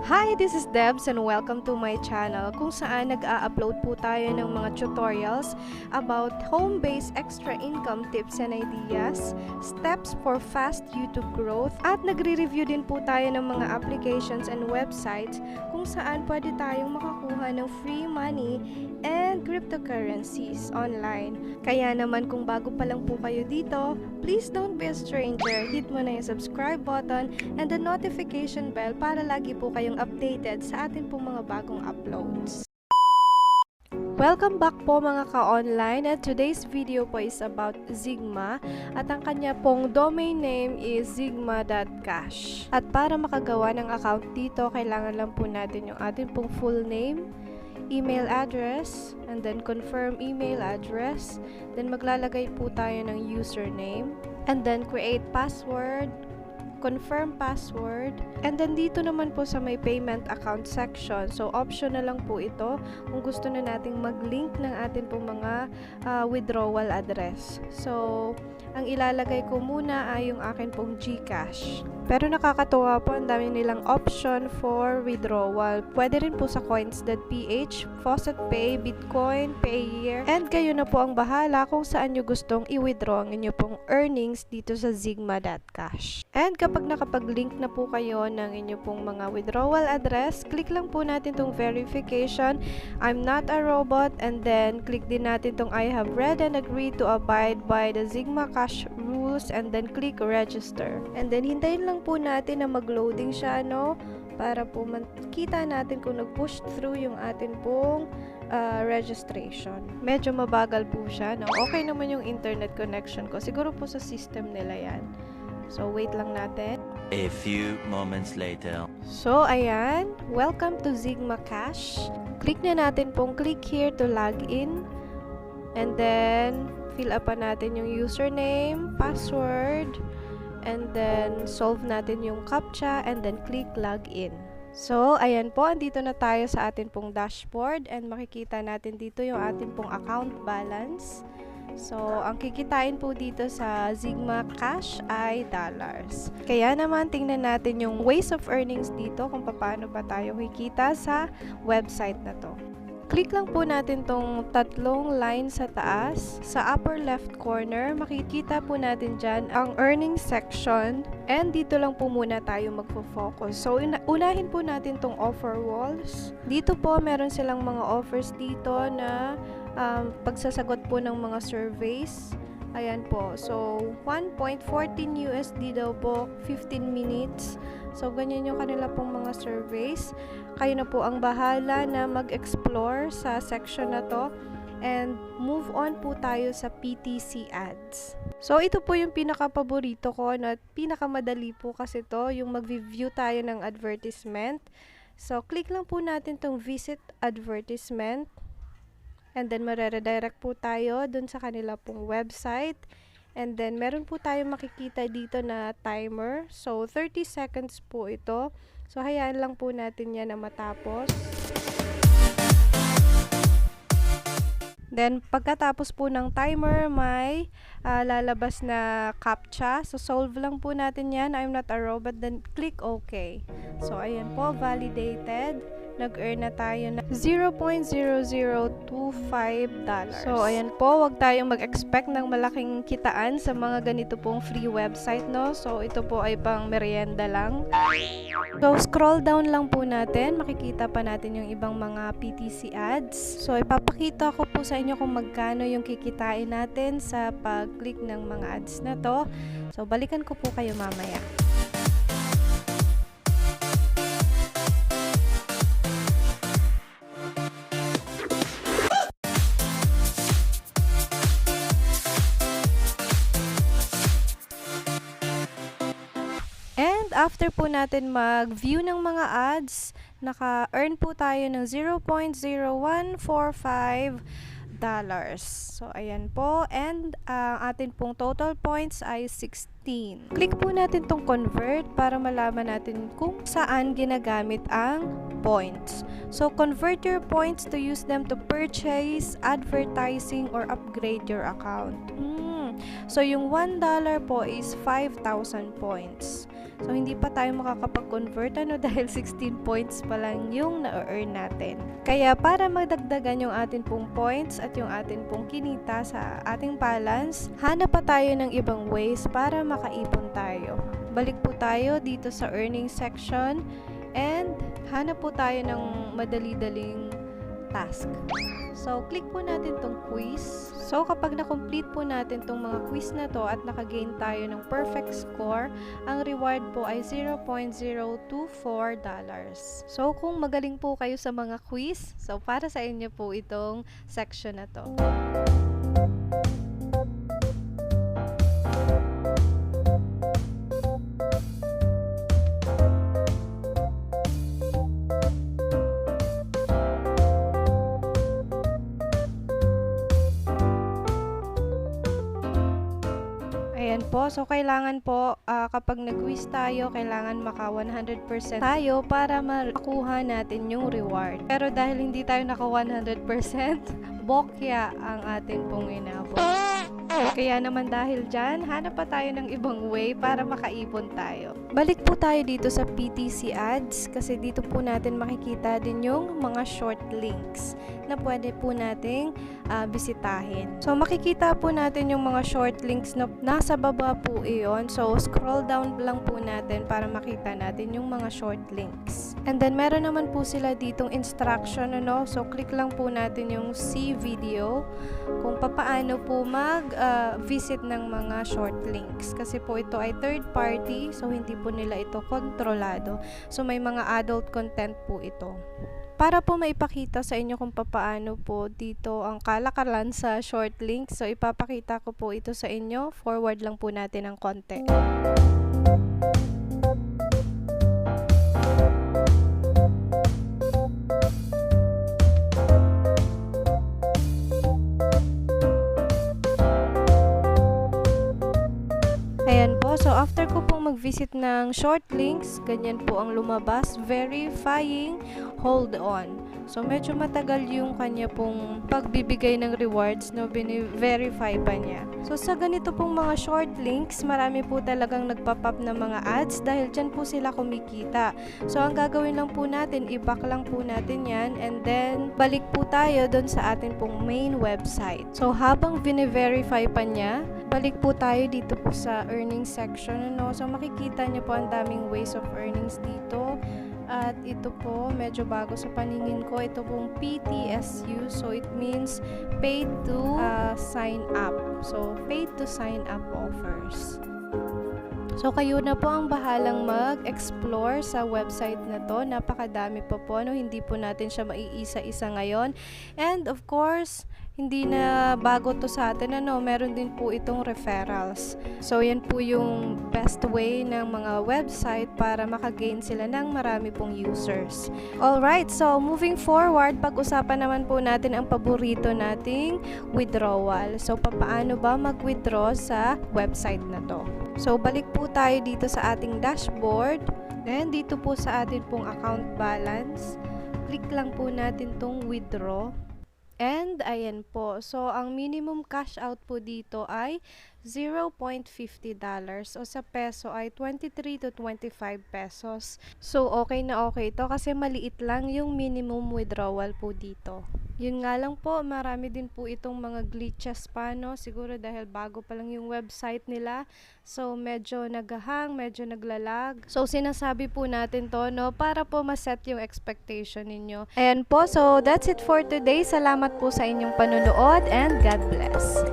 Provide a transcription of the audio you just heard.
Hi, this is Debs and welcome to my channel kung saan nag-a-upload po tayo ng mga tutorials about home-based extra income tips and ideas, steps for fast YouTube growth, at nagre-review din po tayo ng mga applications and websites kung saan pwede tayong makakuha ng free money and cryptocurrencies online. Kaya naman kung bago pa lang po kayo dito, please don't be a stranger. Hit mo na yung subscribe button and the notification bell para lagi po kayong updated sa atin pong mga bagong uploads. Welcome back po mga ka-online, and today's video po is about Zigma at ang kanya pong domain name is Zigma.cash. At para makagawa ng account dito, kailangan lang po natin yung ating pong full name, email address, and then confirm email address. Then maglalagay po tayo ng username, and then create password, confirm password, and then dito naman po sa may payment account section, so option na lang po ito kung gusto na nating mag-link ng atin pong mga withdrawal address. So ang ilalagay ko muna ay yung akin pong Gcash. Pero nakakatuwa po, ang dami nilang option for withdrawal. Pwede rin po sa COINS.Ph, Faucet Pay, Bitcoin, Payeer, and kayo na po ang bahala kung saan nyo gustong i-withdraw ang inyo pong earnings dito sa Zigma.cash. And kapag nakapag-link na po kayo ng inyo pong mga withdrawal address, click lang po natin tong verification, I'm not a robot, and then click din natin tong I have read and agreed to abide by the ZigmaCash rules, and then click register. And then hintayin lang po natin na mag-loading siya, no? Para po makita natin kung nag-push through yung atin pong registration. Medyo mabagal po siya, no? Okay naman yung internet connection ko. Siguro po sa system nila yan. So, wait lang natin. A few moments later. So, ayan. Welcome to ZigmaCash. Click na natin pong click here to log in. And then, fill up natin yung username, password, and then solve natin yung CAPTCHA, and then click login. So, ayan po, andito na tayo sa atin pong dashboard, and makikita natin dito yung ating pong account balance. So, ang kikitain po dito sa ZigmaCash ay dollars. Kaya naman, tingnan natin yung ways of earnings dito kung paano ba tayo kikita sa website na to. Click lang po natin tong tatlong line sa taas. Sa upper left corner, makikita po natin dyan ang earnings section. And dito lang po muna tayo magfo-focus. So, unahin po natin tong offer walls. Dito po, meron silang mga offers dito na pagsasagot po ng mga surveys. Ayan po. So, 1.14 USD daw po, 15 minutes. So, ganyan yung kanila pong mga surveys. Kayo na po ang bahala na mag-explore sa section na to. And move on po tayo sa PTC ads. So, ito po yung pinaka-paborito ko at pinaka-madali po kasi to, yung mag-view tayo ng advertisement. So, click lang po natin tong visit advertisement. And then, mareredirect po tayo dun sa kanila pong website. And then, meron po tayo makikita dito na timer. So, 30 seconds po ito. So, hayaan lang po natin yan na matapos. Then, pagkatapos po ng timer, may lalabas na CAPTCHA. So, solve lang po natin yan. I'm not a robot. Then, click OK. So, ayan po, validated. Nag-earn na tayo na $0.0025. So, ayan po, wag tayong mag-expect ng malaking kitaan sa mga ganito pong free website, no? So, ito po ay pang merienda lang. So, scroll down lang po natin. Makikita pa natin yung ibang mga PTC ads. So, ipapakita ko po sa inyo kung magkano yung kikitain natin sa pag-click ng mga ads na to. So, balikan ko po kayo mamaya. After po natin mag-view ng mga ads, naka-earn po tayo ng $0.0145. So, ayan po. And atin pong total points ay 16. Click po natin tong convert para malaman natin kung saan ginagamit ang points. So, convert your points to use them to purchase, advertising, or upgrade your account. So, yung $1 po is 5,000 points. So, hindi pa tayo makakapag-convert dahil 16 points pa lang yung na-earn natin. Kaya para magdagdagan yung atin pong points at yung atin pong kinita sa ating balance, hanap pa tayo ng ibang ways para makaipon tayo. Balik po tayo dito sa earnings section and hanap po tayo ng madali-daling task. So, click po natin tong quiz. So, kapag na-complete po natin tong mga quiz na to at naka-gain tayo ng perfect score, ang reward po ay $0.024. So, kung magaling po kayo sa mga quiz, so para sa inyo po itong section na to. Ayan po, so kailangan po kapag nag-quiz tayo, kailangan maka 100% tayo para makuha natin yung reward. Pero dahil hindi tayo naka 100%, bokya ang atin pong inabot. Kaya naman dahil dyan, hanap pa tayo ng ibang way para makaipon tayo. Balik po tayo dito sa PTC ads kasi dito po natin makikita din yung mga short links na pwede po nating bisitahin. So makikita po natin yung mga short links na nasa baba po iyon. So scroll down lang po natin para makita natin yung mga short links. And then meron naman po sila ditong instruction, so click lang po natin yung see video kung papaano po visit ng mga short links. Kasi po ito ay third party, so hindi po nila ito kontrolado. So may mga adult content po ito. Para po maipakita sa inyo kung papaano po dito ang kalakaran sa short links, so ipapakita ko po ito sa inyo. Forward lang po natin ng konti. Ayan po, so after ko pong mag-visit ng short links, ganyan po ang lumabas, verifying, hold on. So medyo matagal yung kanya pong pagbibigay ng rewards, bini-verify pa niya. So sa ganito pong mga short links, marami po talagang nagpa-pop na mga ads dahil dyan po sila kumikita. So ang gagawin lang po natin, i-back lang po natin yan and then balik po tayo doon sa atin pong main website. So habang bini-verify pa niya, balik po tayo dito po sa earnings section. So makikita niyo po ang daming ways of earnings dito. At ito po, medyo bago sa paningin ko, ito pong PTSU. So it means paid to sign up. So paid to sign up offers. So kayo na po ang bahalang mag-explore sa website na to. Napakadami pa po, hindi po natin siya maiisa-isa ngayon. And of course, hindi na bago to sa atin, meron din po itong referrals. So yan po yung best way ng mga website para makagain sila ng marami pong users. Alright, so moving forward, pag-usapan naman po natin ang paborito nating withdrawal. So papaano ba mag-withdraw sa website na to? So balik po tayo dito sa ating dashboard. Then dito po sa atin pong account balance, click lang po natin tong withdraw. And ayan po, so ang minimum cash out po dito ay $0.50 o sa peso ay 23 to 25 pesos. So okay na okay ito kasi maliit lang yung minimum withdrawal po dito. Yun nga lang po, marami din po itong mga glitches pa, siguro dahil bago pa lang yung website nila. So medyo naghahang, medyo naglalag. So sinasabi po natin to, para po maset yung expectation ninyo. Ayan po, so that's it for today. Salamat po sa inyong panunood and God bless.